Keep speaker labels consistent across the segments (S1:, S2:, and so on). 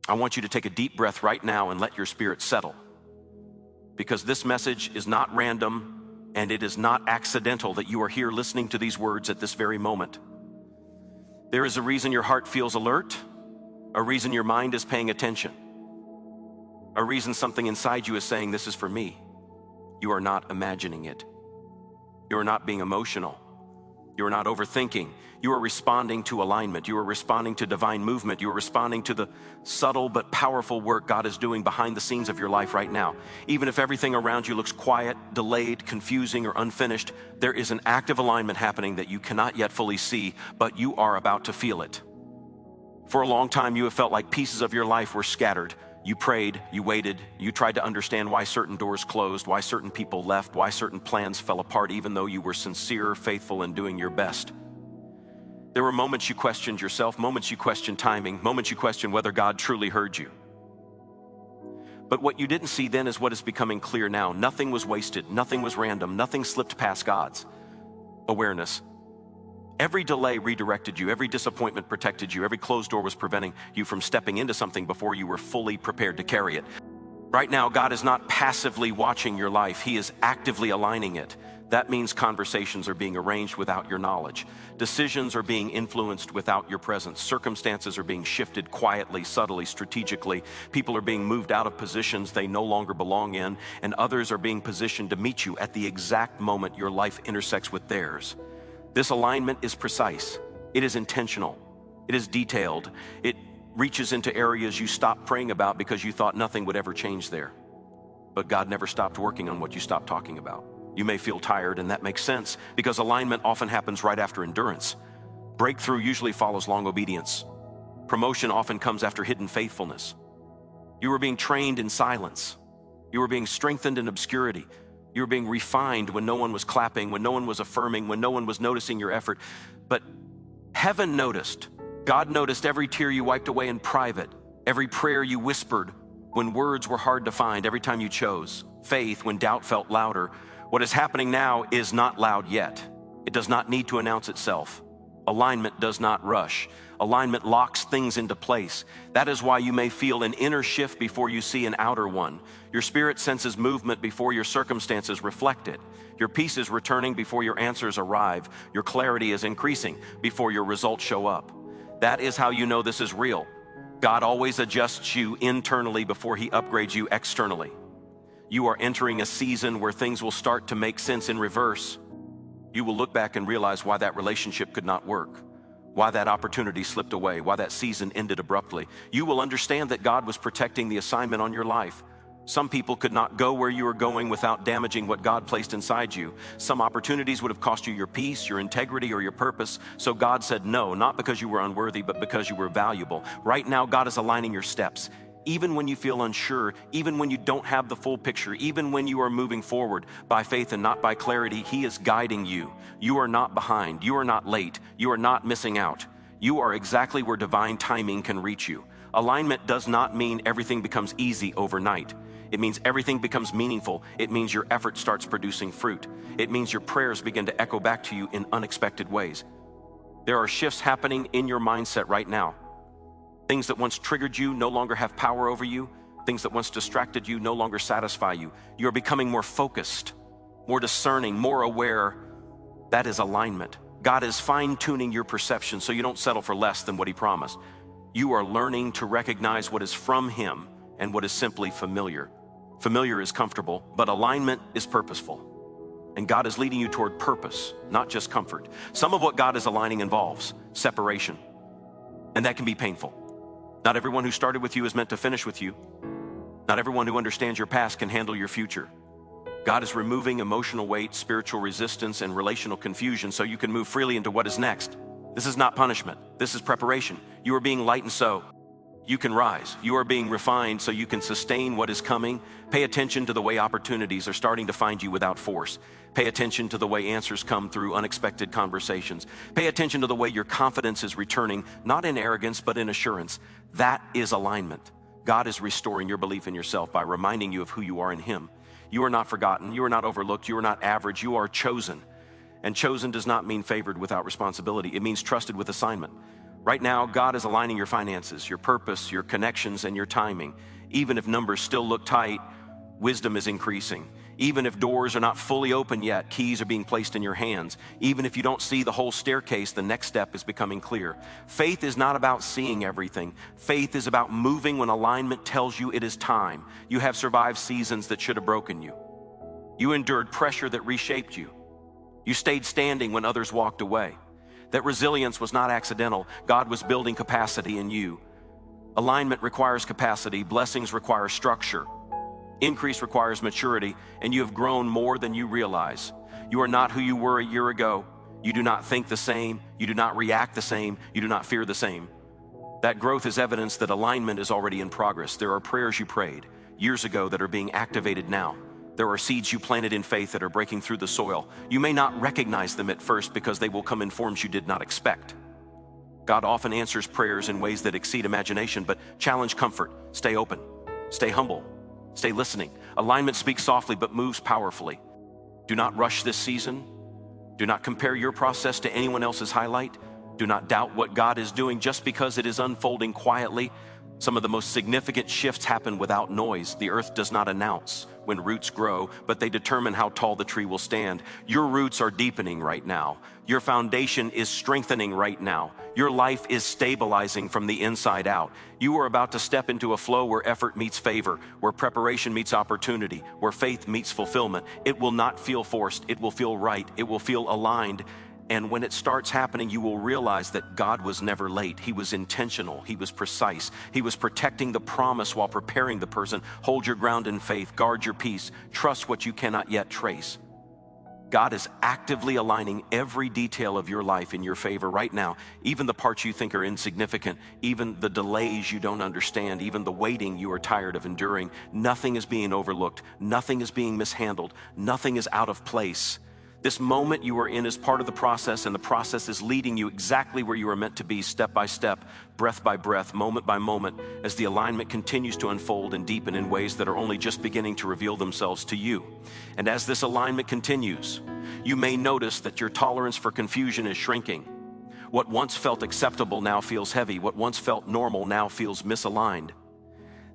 S1: I want you to take a deep breath right now and let your spirit settle. Because this message is not random and it is not accidental that you are here listening to these words at this very moment. There is a reason your heart feels alert, a reason your mind is paying attention, a reason something inside you is saying, this is for me. You are not imagining it. You are not being emotional. You are not overthinking. You are responding to alignment. You are responding to divine movement. You are responding to the subtle but powerful work God is doing behind the scenes of your life right now. Even if everything around you looks quiet, delayed, confusing, or unfinished, there is an active alignment happening that you cannot yet fully see, but you are about to feel it. For a long time, you have felt like pieces of your life were scattered. You prayed, you waited, you tried to understand why certain doors closed, why certain people left, why certain plans fell apart, even though you were sincere, faithful, and doing your best. There were moments you questioned yourself, moments you questioned timing, moments you questioned whether God truly heard you. But what you didn't see then is what is becoming clear now. Nothing was wasted, nothing was random, nothing slipped past God's awareness. Every delay redirected you, every disappointment protected you, every closed door was preventing you from stepping into something before you were fully prepared to carry it. Right now, God is not passively watching your life, He is actively aligning it. That means conversations are being arranged without your knowledge. Decisions are being influenced without your presence. Circumstances are being shifted quietly, subtly, strategically. People are being moved out of positions they no longer belong in, and others are being positioned to meet you at the exact moment your life intersects with theirs. This alignment is precise, it is intentional, it is detailed, it reaches into areas you stopped praying about because you thought nothing would ever change there. But God never stopped working on what you stopped talking about. You may feel tired, and that makes sense because alignment often happens right after endurance. Breakthrough usually follows long obedience. Promotion often comes after hidden faithfulness. You were being trained in silence. You were being strengthened in obscurity. You were being refined when no one was clapping, when no one was affirming, when no one was noticing your effort. But heaven noticed. God noticed every tear you wiped away in private, every prayer you whispered when words were hard to find, every time you chose faith when doubt felt louder. What is happening now is not loud yet. It does not need to announce itself. Alignment does not rush. Alignment locks things into place. That is why you may feel an inner shift before you see an outer one. Your spirit senses movement before your circumstances reflect it. Your peace is returning before your answers arrive. Your clarity is increasing before your results show up. That is how you know this is real. God always adjusts you internally before He upgrades you externally. You are entering a season where things will start to make sense in reverse. You will look back and realize why that relationship could not work, why that opportunity slipped away, why that season ended abruptly. You will understand that God was protecting the assignment on your life. Some people could not go where you were going without damaging what God placed inside you. Some opportunities would have cost you your peace, your integrity, or your purpose. So God said no, not because you were unworthy, but because you were valuable. Right now, God is aligning your steps. Even when you feel unsure, even when you don't have the full picture, even when you are moving forward by faith and not by clarity, He is guiding you. You are not behind. You are not late. You are not missing out. You are exactly where divine timing can reach you. Alignment does not mean everything becomes easy overnight. It means everything becomes meaningful. It means your effort starts producing fruit. It means your prayers begin to echo back to you in unexpected ways. There are shifts happening in your mindset right now. Things that once triggered you no longer have power over you. Things that once distracted you no longer satisfy you. You are becoming more focused, more discerning, more aware. That is alignment. God is fine-tuning your perception so you don't settle for less than what He promised. You are learning to recognize what is from Him and what is simply familiar. Familiar is comfortable, but alignment is purposeful. And God is leading you toward purpose, not just comfort. Some of what God is aligning involves separation, and that can be painful. Not everyone who started with you is meant to finish with you. Not everyone who understands your past can handle your future. God is removing emotional weight, spiritual resistance, and relational confusion so you can move freely into what is next. This is not punishment. This is preparation. You are being lightened so you can rise. You are being refined so you can sustain what is coming. Pay attention to the way opportunities are starting to find you without force. Pay attention to the way answers come through unexpected conversations. Pay attention to the way your confidence is returning, not in arrogance, but in assurance. That is alignment. God is restoring your belief in yourself by reminding you of who you are in Him. You are not forgotten. You are not overlooked. You are not average. You are chosen. And chosen does not mean favored without responsibility. It means trusted with assignment. Right now, God is aligning your finances, your purpose, your connections, and your timing. Even if numbers still look tight, wisdom is increasing. Even if doors are not fully open yet, keys are being placed in your hands. Even if you don't see the whole staircase, the next step is becoming clear. Faith is not about seeing everything. Faith is about moving when alignment tells you it is time. You have survived seasons that should have broken you. You endured pressure that reshaped you. You stayed standing when others walked away. That resilience was not accidental. God was building capacity in you. Alignment requires capacity. Blessings require structure. Increase requires maturity, and you have grown more than you realize. You are not who you were a year ago. You do not think the same. You do not react the same. You do not fear the same. That growth is evidence that alignment is already in progress. There are prayers you prayed years ago that are being activated now. There are seeds you planted in faith that are breaking through the soil. You may not recognize them at first because they will come in forms you did not expect. God often answers prayers in ways that exceed imagination, but challenge comfort. Stay open. Stay humble. Stay listening. Alignment speaks softly but moves powerfully. Do not rush this season. Do not compare your process to anyone else's highlight. Do not doubt what God is doing just because it is unfolding quietly. Some of the most significant shifts happen without noise. The earth does not announce when roots grow, but they determine how tall the tree will stand. Your roots are deepening right now. Your foundation is strengthening right now. Your life is stabilizing from the inside out. You are about to step into a flow where effort meets favor, where preparation meets opportunity, where faith meets fulfillment. It will not feel forced. It will feel right. It will feel aligned. And when it starts happening, you will realize that God was never late. He was intentional. He was precise. He was protecting the promise while preparing the person. Hold your ground in faith. Guard your peace. Trust what you cannot yet trace. God is actively aligning every detail of your life in your favor right now. Even the parts you think are insignificant, even the delays you don't understand, even the waiting you are tired of enduring. Nothing is being overlooked. Nothing is being mishandled. Nothing is out of place. This moment you are in is part of the process, and the process is leading you exactly where you are meant to be, step by step, breath by breath, moment by moment, as the alignment continues to unfold and deepen in ways that are only just beginning to reveal themselves to you. And as this alignment continues, you may notice that your tolerance for confusion is shrinking. What once felt acceptable now feels heavy. What once felt normal now feels misaligned.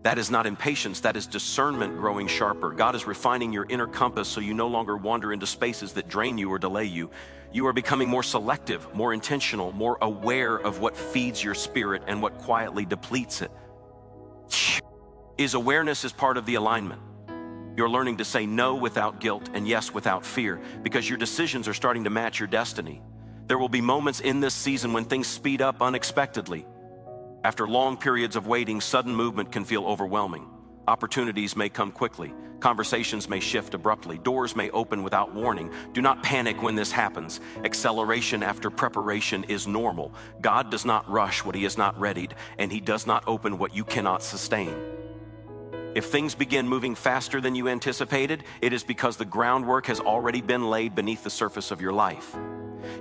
S1: That is not impatience, that is discernment growing sharper. God is refining your inner compass so you no longer wander into spaces that drain you or delay you. You are becoming more selective, more intentional, more aware of what feeds your spirit and what quietly depletes it. Awareness is part of the alignment. You're learning to say no without guilt and yes without fear, because your decisions are starting to match your destiny. There will be moments in this season when things speed up unexpectedly. After long periods of waiting, sudden movement can feel overwhelming. Opportunities may come quickly. Conversations may shift abruptly. Doors may open without warning. Do not panic when this happens. Acceleration after preparation is normal. God does not rush what He has not readied, and He does not open what you cannot sustain. If things begin moving faster than you anticipated, it is because the groundwork has already been laid beneath the surface of your life.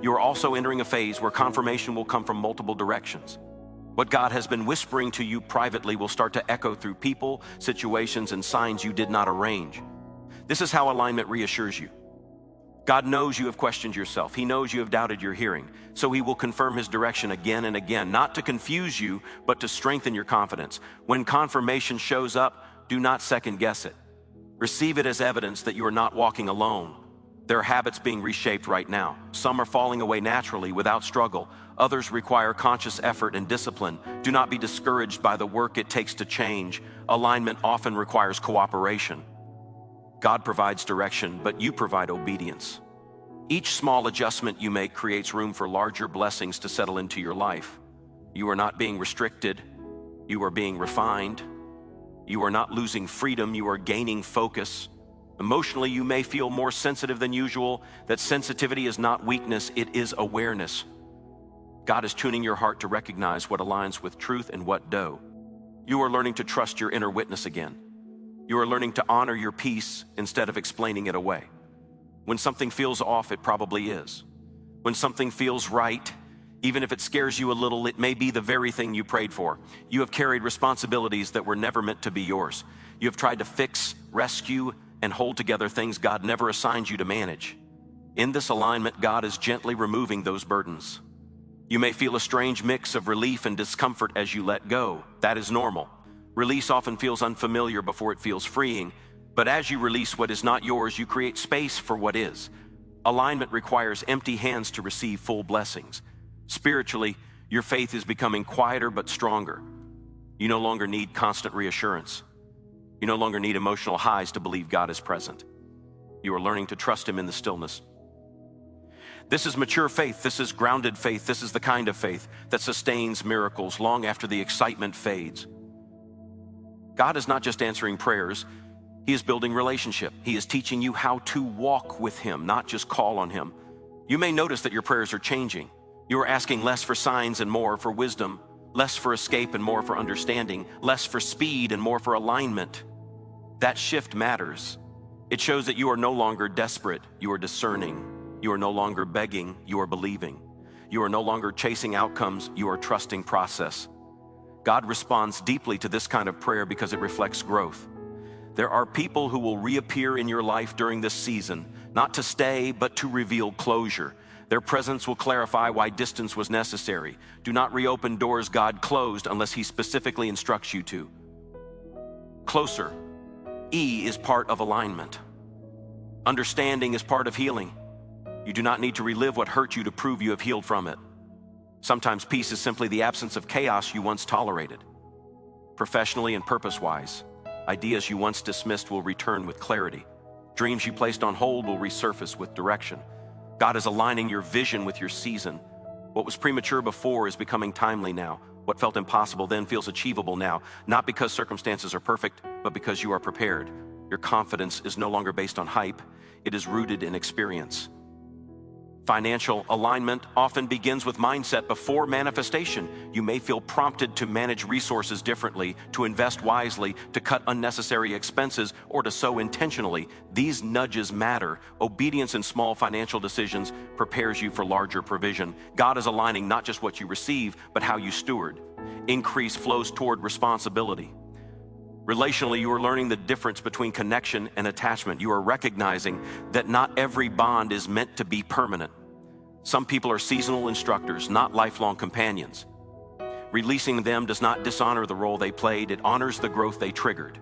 S1: You are also entering a phase where confirmation will come from multiple directions. What God has been whispering to you privately will start to echo through people, situations, and signs you did not arrange. This is how alignment reassures you. God knows you have questioned yourself. He knows you have doubted your hearing. So He will confirm His direction again and again, not to confuse you, but to strengthen your confidence. When confirmation shows up, do not second guess it. Receive it as evidence that you are not walking alone. There are habits being reshaped right now. Some are falling away naturally without struggle. Others require conscious effort and discipline. Do not be discouraged by the work it takes to change. Alignment often requires cooperation. God provides direction, but you provide obedience. Each small adjustment you make creates room for larger blessings to settle into your life. You are not being restricted. You are being refined. You are not losing freedom. You are gaining focus. Emotionally, you may feel more sensitive than usual. That sensitivity is not weakness, it is awareness. God is tuning your heart to recognize what aligns with truth and what don't. You are learning to trust your inner witness again. You are learning to honor your peace instead of explaining it away. When something feels off, it probably is. When something feels right, even if it scares you a little, it may be the very thing you prayed for. You have carried responsibilities that were never meant to be yours. You have tried to fix, rescue, and hold together things God never assigned you to manage. In this alignment, God is gently removing those burdens. You may feel a strange mix of relief and discomfort as you let go. That is normal. Release often feels unfamiliar before it feels freeing, but as you release what is not yours, you create space for what is. Alignment requires empty hands to receive full blessings. Spiritually, your faith is becoming quieter but stronger. You no longer need constant reassurance. You no longer need emotional highs to believe God is present. You are learning to trust Him in the stillness. This is mature faith. This is grounded faith. This is the kind of faith that sustains miracles long after the excitement fades. God is not just answering prayers. He is building relationship. He is teaching you how to walk with Him, not just call on Him. You may notice that your prayers are changing. You are asking less for signs and more for wisdom, less for escape and more for understanding, less for speed and more for alignment. That shift matters. It shows that you are no longer desperate. You are discerning. You are no longer begging, you are believing. You are no longer chasing outcomes, you are trusting process. God responds deeply to this kind of prayer because it reflects growth. There are people who will reappear in your life during this season, not to stay, but to reveal closure. Their presence will clarify why distance was necessary. Do not reopen doors God closed unless He specifically instructs you to. Closer. E is part of alignment. Understanding is part of healing. You do not need to relive what hurt you to prove you have healed from it. Sometimes peace is simply the absence of chaos you once tolerated. Professionally and purpose-wise, ideas you once dismissed will return with clarity. Dreams you placed on hold will resurface with direction. God is aligning your vision with your season. What was premature before is becoming timely now. What felt impossible then feels achievable now, not because circumstances are perfect, but because you are prepared. Your confidence is no longer based on hype. It is rooted in experience. Financial alignment often begins with mindset before manifestation. You may feel prompted to manage resources differently, to invest wisely, to cut unnecessary expenses, or to sow intentionally. These nudges matter. Obedience in small financial decisions prepares you for larger provision. God is aligning not just what you receive, but how you steward. Increase flows toward responsibility. Relationally, you are learning the difference between connection and attachment. You are recognizing that not every bond is meant to be permanent. Some people are seasonal instructors, not lifelong companions. Releasing them does not dishonor the role they played, it honors the growth they triggered.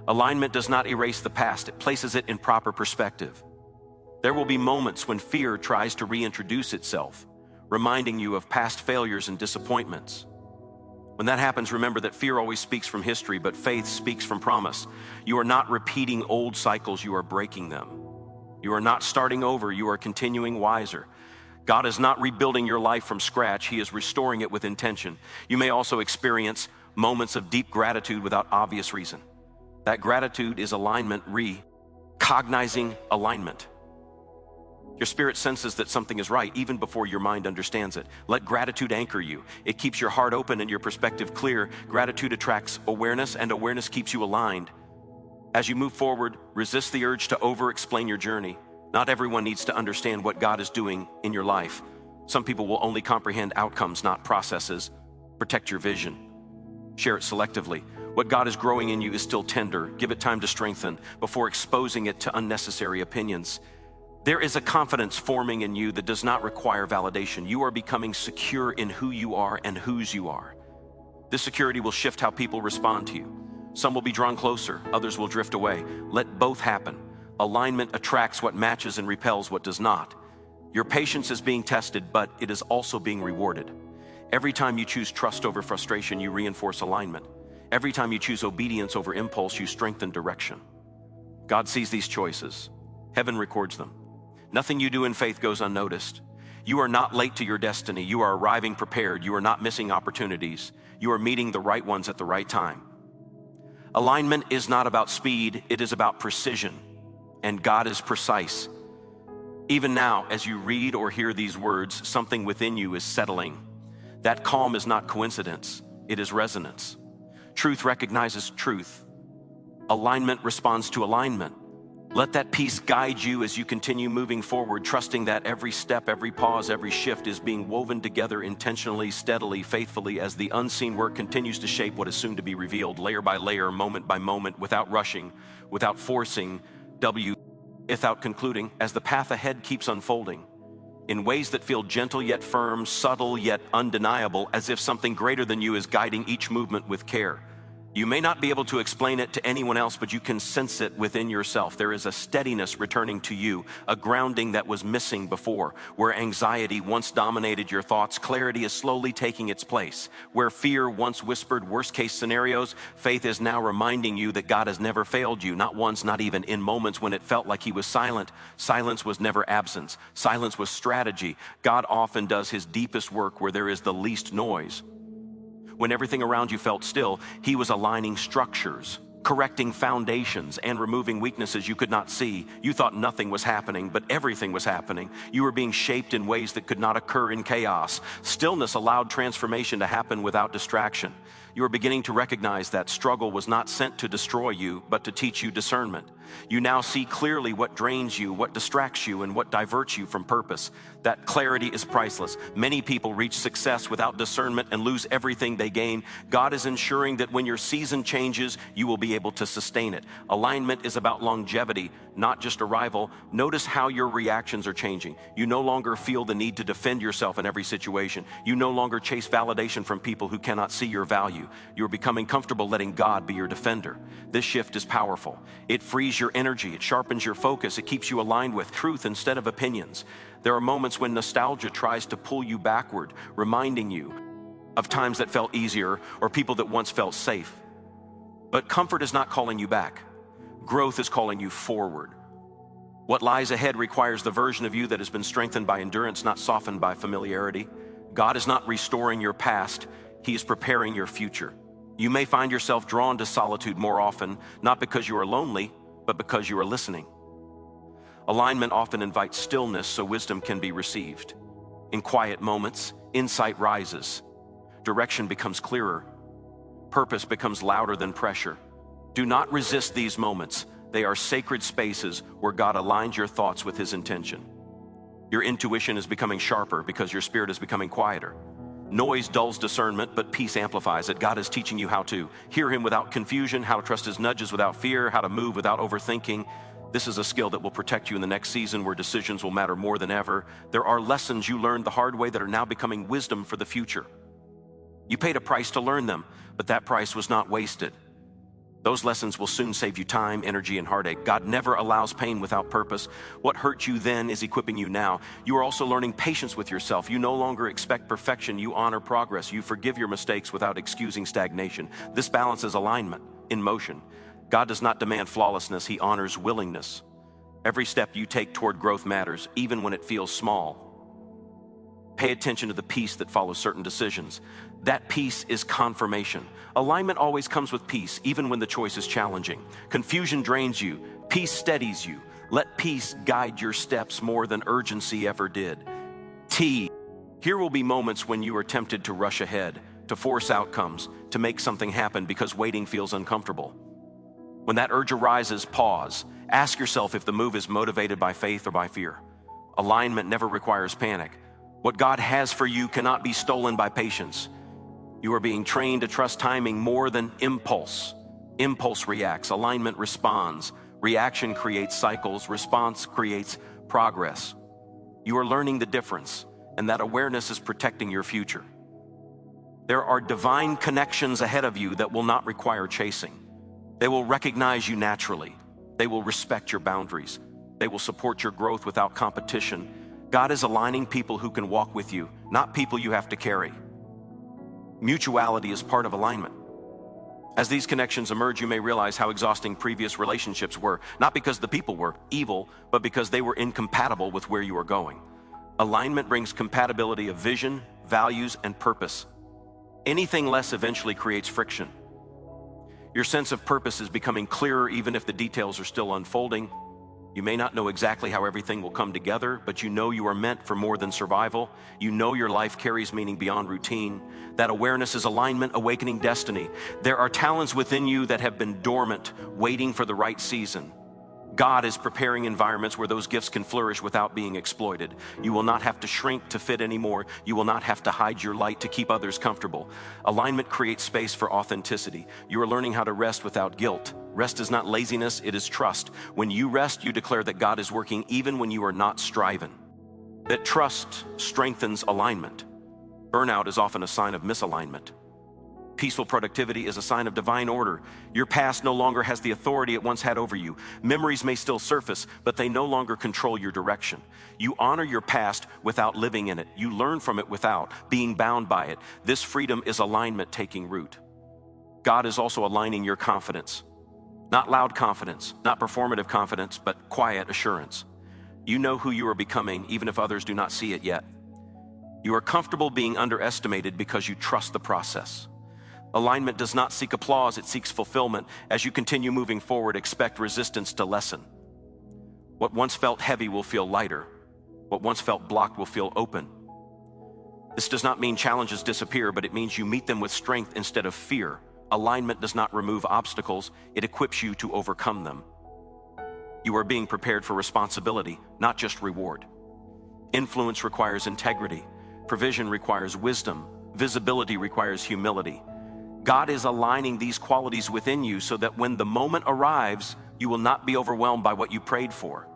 S1: Alignment does not erase the past, it places it in proper perspective. There will be moments when fear tries to reintroduce itself, reminding you of past failures and disappointments. When that happens, remember that fear always speaks from history, but faith speaks from promise. You are not repeating old cycles, you are breaking them. You are not starting over, you are continuing wiser. God is not rebuilding your life from scratch, He is restoring it with intention. You may also experience moments of deep gratitude without obvious reason. That gratitude is alignment, recognizing alignment. Your spirit senses that something is right even before your mind understands it. Let gratitude anchor you. It keeps your heart open and your perspective clear. Gratitude attracts awareness, and awareness keeps you aligned. As you move forward, resist the urge to over-explain your journey. Not everyone needs to understand what God is doing in your life. Some people will only comprehend outcomes, not processes. Protect your vision. Share it selectively. What God is growing in you is still tender. Give it time to strengthen before exposing it to unnecessary opinions. There is a confidence forming in you that does not require validation. You are becoming secure in who you are and whose you are. This security will shift how people respond to you. Some will be drawn closer, others will drift away. Let both happen. Alignment attracts what matches and repels what does not. Your patience is being tested, but it is also being rewarded. Every time you choose trust over frustration, you reinforce alignment. Every time you choose obedience over impulse, you strengthen direction. God sees these choices. Heaven records them. Nothing you do in faith goes unnoticed. You are not late to your destiny. You are arriving prepared. You are not missing opportunities. You are meeting the right ones at the right time. Alignment is not about speed, it is about precision. And God is precise. Even now, as you read or hear these words, something within you is settling. That calm is not coincidence, it is resonance. Truth recognizes truth. Alignment responds to alignment. Let that peace guide you as you continue moving forward, trusting that every step, every pause, every shift is being woven together intentionally, steadily, faithfully, as the unseen work continues to shape what is soon to be revealed, layer by layer, moment by moment, without rushing, without forcing, without concluding, as the path ahead keeps unfolding. in ways that feel gentle yet firm, subtle yet undeniable, as if something greater than you is guiding each movement with care. You may not be able to explain it to anyone else, but you can sense it within yourself. There is a steadiness returning to you, a grounding that was missing before. Where anxiety once dominated your thoughts, clarity is slowly taking its place. Where fear once whispered worst-case scenarios, faith is now reminding you that God has never failed you, not once, not even in moments when it felt like he was silent. Silence was never absence. Silence was strategy. God often does his deepest work where there is the least noise. When everything around you felt still, he was aligning structures, correcting foundations, and removing weaknesses you could not see. You thought nothing was happening, but everything was happening. You were being shaped in ways that could not occur in chaos. Stillness allowed transformation to happen without distraction. You were beginning to recognize that struggle was not sent to destroy you, but to teach you discernment. You now see clearly what drains you, what distracts you, and what diverts you from purpose. That clarity is priceless. Many people reach success without discernment and lose everything they gain. God is ensuring that when your season changes, you will be able to sustain it. Alignment is about longevity, not just arrival. Notice how your reactions are changing. You no longer feel the need to defend yourself in every situation. You no longer chase validation from people who cannot see your value. You're becoming comfortable letting God be your defender. This shift is powerful. It frees your energy, it sharpens your focus, it keeps you aligned with truth instead of opinions. There are moments when nostalgia tries to pull you backward, reminding you of times that felt easier or people that once felt safe. But comfort is not calling you back. Growth is calling you forward. What lies ahead requires the version of you that has been strengthened by endurance, not softened by familiarity. God is not restoring your past, he is preparing your future. You may find yourself drawn to solitude more often, not because you are lonely, but because you are listening. Alignment often invites stillness so wisdom can be received. In quiet moments, insight rises. Direction becomes clearer. Purpose becomes louder than pressure. Do not resist these moments. They are sacred spaces where God aligns your thoughts with his intention. Your intuition is becoming sharper because your spirit is becoming quieter. Noise dulls discernment, but peace amplifies it. God is teaching you how to hear him without confusion, how to trust his nudges without fear, how to move without overthinking. This is a skill that will protect you in the next season where decisions will matter more than ever. There are lessons you learned the hard way that are now becoming wisdom for the future. You paid a price to learn them, but that price was not wasted. Those lessons will soon save you time, energy, and heartache. God never allows pain without purpose. What hurt you then is equipping you now. You are also learning patience with yourself. You no longer expect perfection. You honor progress. You forgive your mistakes without excusing stagnation. This balance is alignment in motion. God does not demand flawlessness. He honors willingness. Every step you take toward growth matters, even when it feels small. Pay attention to the peace that follows certain decisions. That peace is confirmation. Alignment always comes with peace, even when the choice is challenging. Confusion drains you. Peace steadies you. Let peace guide your steps more than urgency ever did. Here will be moments when you are tempted to rush ahead, to force outcomes, to make something happen because waiting feels uncomfortable. When that urge arises, pause. Ask yourself if the move is motivated by faith or by fear. Alignment never requires panic. What God has for you cannot be stolen by patience. You are being trained to trust timing more than impulse. Impulse reacts, alignment responds. Reaction creates cycles, response creates progress. You are learning the difference, and that awareness is protecting your future. There are divine connections ahead of you that will not require chasing. They will recognize you naturally. They will respect your boundaries. They will support your growth without competition. God is aligning people who can walk with you, not people you have to carry. Mutuality is part of alignment. As these connections emerge, you may realize how exhausting previous relationships were, not because the people were evil, but because they were incompatible with where you are going. Alignment brings compatibility of vision, values, and purpose. Anything less eventually creates friction. Your sense of purpose is becoming clearer even if the details are still unfolding. You may not know exactly how everything will come together, but you know you are meant for more than survival. You know your life carries meaning beyond routine. That awareness is alignment, awakening destiny. There are talents within you that have been dormant, waiting for the right season. God is preparing environments where those gifts can flourish without being exploited. You will not have to shrink to fit anymore. You will not have to hide your light to keep others comfortable. Alignment creates space for authenticity. You are learning how to rest without guilt. Rest is not laziness, it is trust. When you rest, you declare that God is working even when you are not striving. that trust strengthens alignment. Burnout is often a sign of misalignment. Peaceful productivity is a sign of divine order. Your past no longer has the authority it once had over you. Memories may still surface, but they no longer control your direction. You honor your past without living in it. You learn from it without being bound by it. This freedom is alignment taking root. God is also aligning your confidence. Not loud confidence, not performative confidence, but quiet assurance. You know who you are becoming, even if others do not see it yet. You are comfortable being underestimated because you trust the process. Alignment does not seek applause, it seeks fulfillment. As you continue moving forward, expect resistance to lessen. What once felt heavy will feel lighter. What once felt blocked will feel open. This does not mean challenges disappear, but it means you meet them with strength instead of fear. Alignment does not remove obstacles, it equips you to overcome them. You are being prepared for responsibility, not just reward. Influence requires integrity. Provision requires wisdom. Visibility requires humility. God is aligning these qualities within you so that when the moment arrives, you will not be overwhelmed by what you prayed for.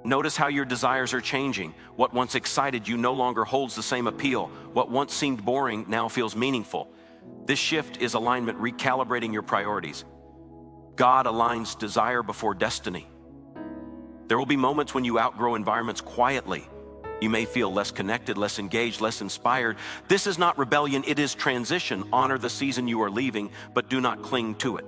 S1: Notice how your desires are changing. What once excited you no longer holds the same appeal. What once seemed boring now feels meaningful. This shift is alignment recalibrating your priorities. God aligns desire before destiny. There will be moments when you outgrow environments quietly. You may feel less connected, less engaged, less inspired. This is not rebellion, it is transition. Honor the season you are leaving, but do not cling to it.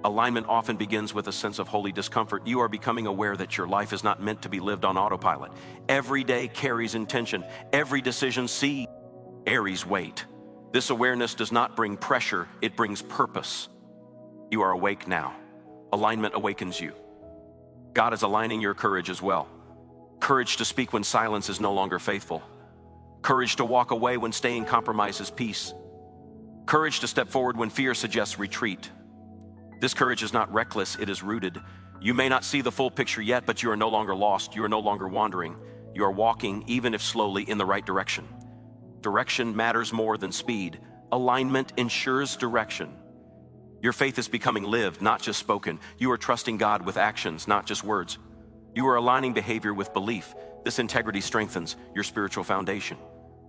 S1: Alignment often begins with a sense of holy discomfort. You are becoming aware that your life is not meant to be lived on autopilot. Every day carries intention. Every decision carries weight. This awareness does not bring pressure, it brings purpose. You are awake now. Alignment awakens you. God is aligning your courage as well. Courage to speak when silence is no longer faithful. Courage to walk away when staying compromises peace. Courage to step forward when fear suggests retreat. This courage is not reckless, it is rooted. You may not see the full picture yet, but you are no longer lost. You are no longer wandering. You are walking, even if slowly, in the right direction. Direction matters more than speed. Alignment ensures direction. Your faith is becoming lived, not just spoken. You are trusting God with actions, not just words. You are aligning behavior with belief. This integrity strengthens your spiritual foundation.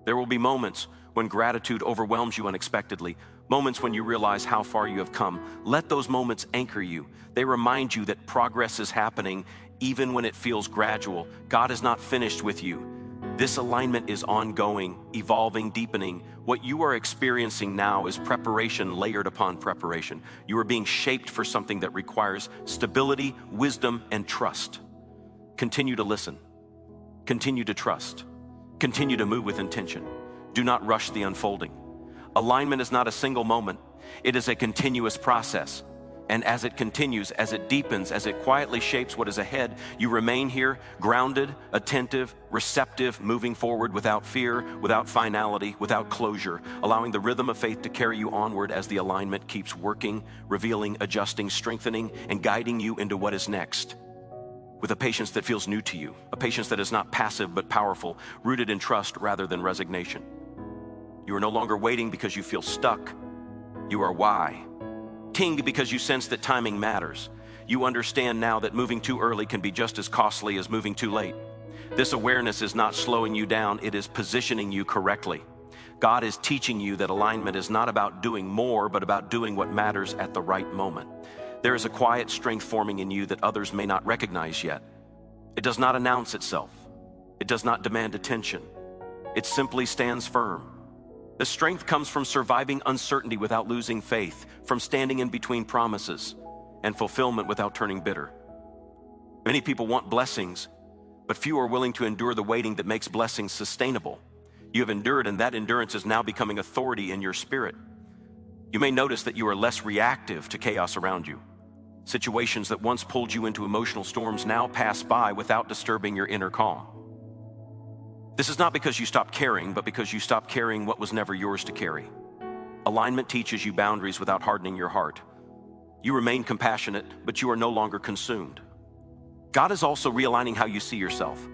S1: There will be moments when gratitude overwhelms you unexpectedly, moments when you realize how far you have come. Let those moments anchor you. They remind you that progress is happening even when it feels gradual. God is not finished with you. This alignment is ongoing, evolving, deepening. What you are experiencing now is preparation layered upon preparation. You are being shaped for something that requires stability, wisdom, and trust. Continue to listen. Continue to trust. Continue to move with intention. Do not rush the unfolding. Alignment is not a single moment. It is a continuous process. And as it continues, as it deepens, as it quietly shapes what is ahead, you remain here, grounded, attentive, receptive, moving forward without fear, without finality, without closure, allowing the rhythm of faith to carry you onward as the alignment keeps working, revealing, adjusting, strengthening, and guiding you into what is next. With a patience that feels new to you, a patience that is not passive but powerful, rooted in trust rather than resignation. You are no longer waiting because you feel stuck. You are waiting because you sense that timing matters. You understand now that moving too early can be just as costly as moving too late. This awareness is not slowing you down, it is positioning you correctly. God is teaching you that alignment is not about doing more, but about doing what matters at the right moment. There is a quiet strength forming in you that others may not recognize yet. It does not announce itself. It does not demand attention. It simply stands firm. The strength comes from surviving uncertainty without losing faith, from standing in between promises and fulfillment without turning bitter. Many people want blessings, but few are willing to endure the waiting that makes blessings sustainable. You have endured, and that endurance is now becoming authority in your spirit. You may notice that you are less reactive to chaos around you. Situations that once pulled you into emotional storms now pass by without disturbing your inner calm. This is not because you stopped caring, but because you stopped carrying what was never yours to carry. Alignment teaches you boundaries without hardening your heart. You remain compassionate, but you are no longer consumed. God is also realigning how you see yourself.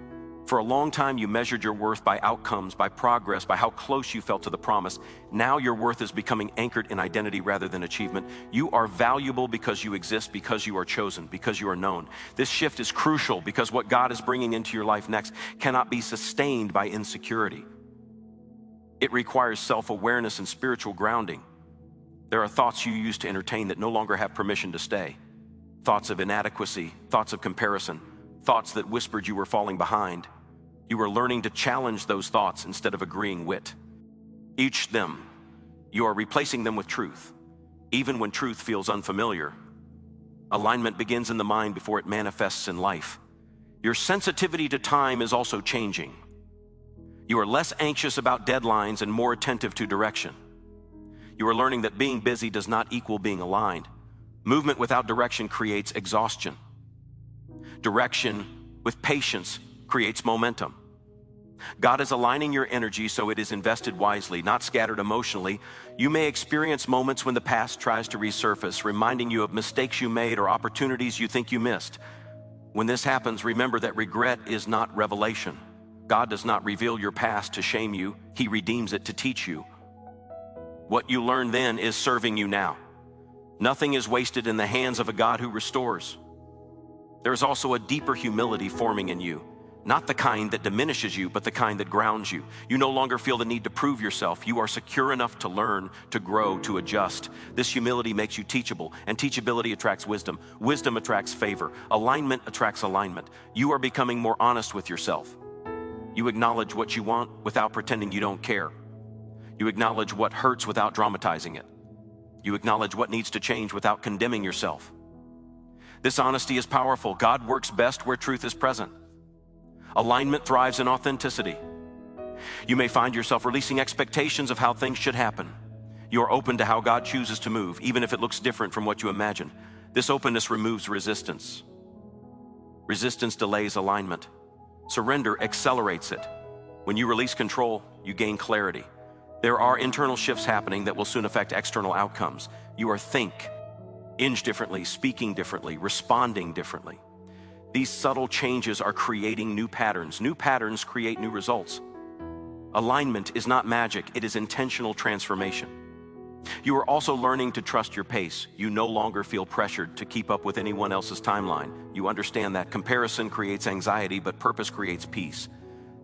S1: For a long time, you measured your worth by outcomes, by progress, by how close you felt to the promise. Now your worth is becoming anchored in identity rather than achievement. You are valuable because you exist, because you are chosen, because you are known. This shift is crucial because what God is bringing into your life next cannot be sustained by insecurity. It requires self-awareness and spiritual grounding. There are thoughts you used to entertain that no longer have permission to stay. Thoughts of inadequacy, thoughts of comparison, thoughts that whispered you were falling behind. You are learning to challenge those thoughts instead of agreeing with. Each them, you are replacing them with truth. Even when truth feels unfamiliar, alignment begins in the mind before it manifests in life. Your sensitivity to time is also changing. You are less anxious about deadlines and more attentive to direction. You are learning that being busy does not equal being aligned. Movement without direction creates exhaustion. Direction with patience creates momentum. God is aligning your energy so it is invested wisely, not scattered emotionally. You may experience moments when the past tries to resurface, reminding you of mistakes you made or opportunities you think you missed. When this happens, remember that regret is not revelation. God does not reveal your past to shame you. He redeems it to teach you. What you learned then is serving you now. Nothing is wasted in the hands of a God who restores. There is also a deeper humility forming in you. Not the kind that diminishes you, but the kind that grounds you. You no longer feel the need to prove yourself. You are secure enough to learn, to grow, to adjust. This humility makes you teachable, and teachability attracts wisdom. Wisdom attracts favor. Alignment attracts alignment. You are becoming more honest with yourself. You acknowledge what you want without pretending you don't care. You acknowledge what hurts without dramatizing it. You acknowledge what needs to change without condemning yourself. This honesty is powerful. God works best where truth is present. Alignment thrives in authenticity. You may find yourself releasing expectations of how things should happen. You are open to how God chooses to move, even if it looks different from what you imagine. This openness removes resistance. Resistance delays alignment. Surrender accelerates it. When you release control, you gain clarity. There are internal shifts happening that will soon affect external outcomes. You are hinge differently, speaking differently, responding differently. These subtle changes are creating new patterns. New patterns create new results. Alignment is not magic, it is intentional transformation. You are also learning to trust your pace. You no longer feel pressured to keep up with anyone else's timeline. You understand that comparison creates anxiety, but purpose creates peace.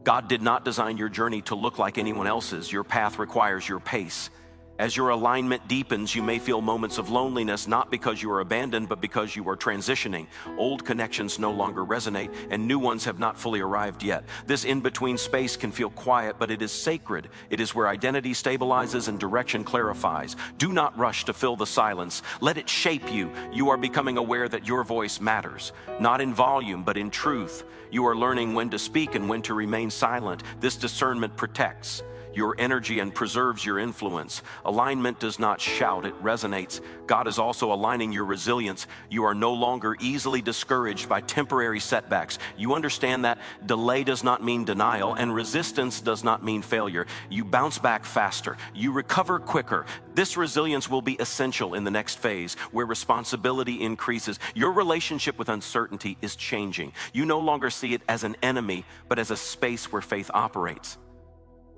S1: God did not design your journey to look like anyone else's. Your path requires your pace. As your alignment deepens, you may feel moments of loneliness, not because you are abandoned, but because you are transitioning. Old connections no longer resonate, and new ones have not fully arrived yet. This in-between space can feel quiet, but it is sacred. It is where identity stabilizes and direction clarifies. Do not rush to fill the silence. Let it shape you. You are becoming aware that your voice matters, not in volume, but in truth. You are learning when to speak and when to remain silent. This discernment protects your energy and preserves your influence. Alignment does not shout, it resonates. God is also aligning your resilience. You are no longer easily discouraged by temporary setbacks. You understand that delay does not mean denial, and resistance does not mean failure. You bounce back faster. You recover quicker. This resilience will be essential in the next phase, where responsibility increases. Your relationship with uncertainty is changing. You no longer see it as an enemy, but as a space where faith operates.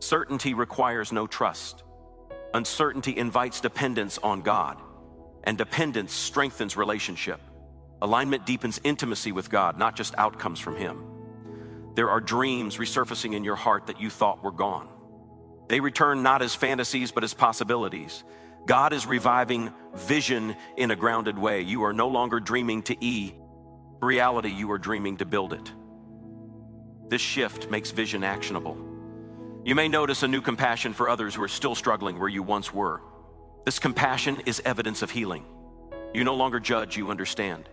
S1: Certainty requires no trust. Uncertainty invites dependence on God, and dependence strengthens relationship. Alignment deepens intimacy with God, not just outcomes from Him. There are dreams resurfacing in your heart that you thought were gone. They return not as fantasies, but as possibilities. God is reviving vision in a grounded way. You are no longer dreaming to reality, you are dreaming to build it. This shift makes vision actionable. You may notice a new compassion for others who are still struggling where you once were. This compassion is evidence of healing. You no longer judge, you understand.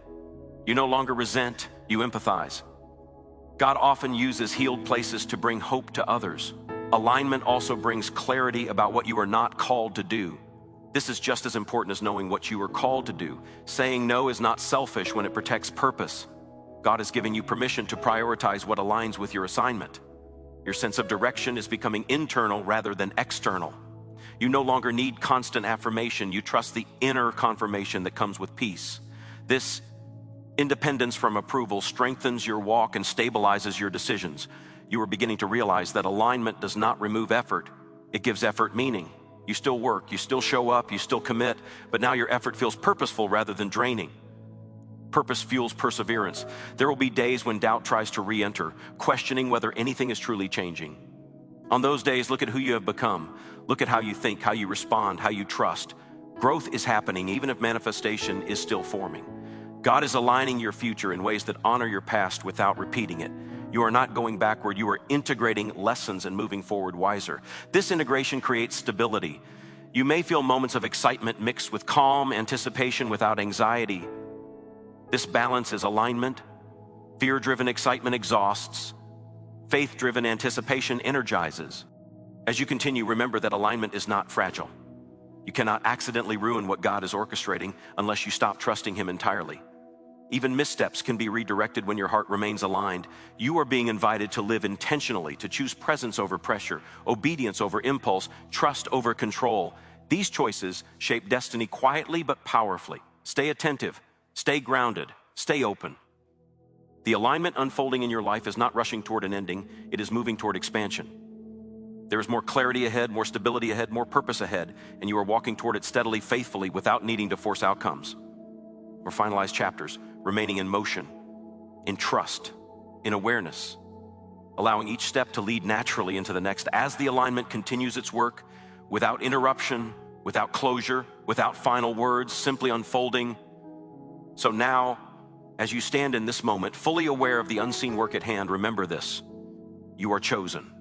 S1: You no longer resent, you empathize. God often uses healed places to bring hope to others. Alignment also brings clarity about what you are not called to do. This is just as important as knowing what you are called to do. Saying no is not selfish when it protects purpose. God is giving you permission to prioritize what aligns with your assignment. Your sense of direction is becoming internal rather than external. You no longer need constant affirmation. You trust the inner confirmation that comes with peace. This independence from approval strengthens your walk and stabilizes your decisions. you are beginning to realize that alignment does not remove effort, it gives effort meaning. You still work, you still show up, you still commit, but now your effort feels purposeful rather than draining. Purpose fuels perseverance. There will be days when doubt tries to re-enter, questioning whether anything is truly changing. On those days, look at who you have become. Look at how you think, how you respond, how you trust. Growth is happening even if manifestation is still forming. God is aligning your future in ways that honor your past without repeating it. You are not going backward, you are integrating lessons and moving forward wiser. This integration creates stability. You may feel moments of excitement mixed with calm, anticipation without anxiety. This balance is alignment. Fear-driven excitement exhausts. Faith-driven anticipation energizes. As you continue, remember that alignment is not fragile. You cannot accidentally ruin what God is orchestrating unless you stop trusting Him entirely. Even missteps can be redirected when your heart remains aligned. You are being invited to live intentionally, to choose presence over pressure, obedience over impulse, trust over control. These choices shape destiny quietly but powerfully. Stay attentive, stay grounded, stay open. The alignment unfolding in your life is not rushing toward an ending, it is moving toward expansion. There is more clarity ahead, more stability ahead, more purpose ahead, and you are walking toward it steadily, faithfully, without needing to force outcomes or finalize chapters, remaining in motion, in trust, in awareness, allowing each step to lead naturally into the next as the alignment continues its work, without interruption, without closure, without final words, simply unfolding. So now, as you stand in this moment, fully aware of the unseen work at hand, remember this: you are chosen.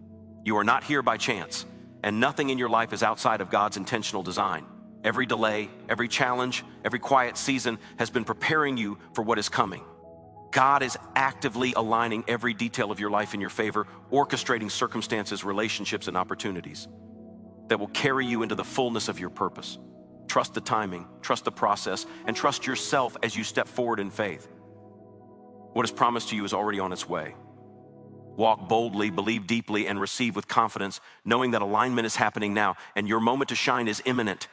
S1: You are not here by chance, and nothing in your life is outside of God's intentional design. Every delay, every challenge, every quiet season has been preparing you for what is coming. God is actively aligning every detail of your life in your favor, orchestrating circumstances, relationships, and opportunities that will carry you into the fullness of your purpose. Trust the timing, trust the process, and trust yourself as you step forward in faith. What is promised to you is already on its way. Walk boldly, believe deeply, and receive with confidence, knowing that alignment is happening now, and your moment to shine is imminent.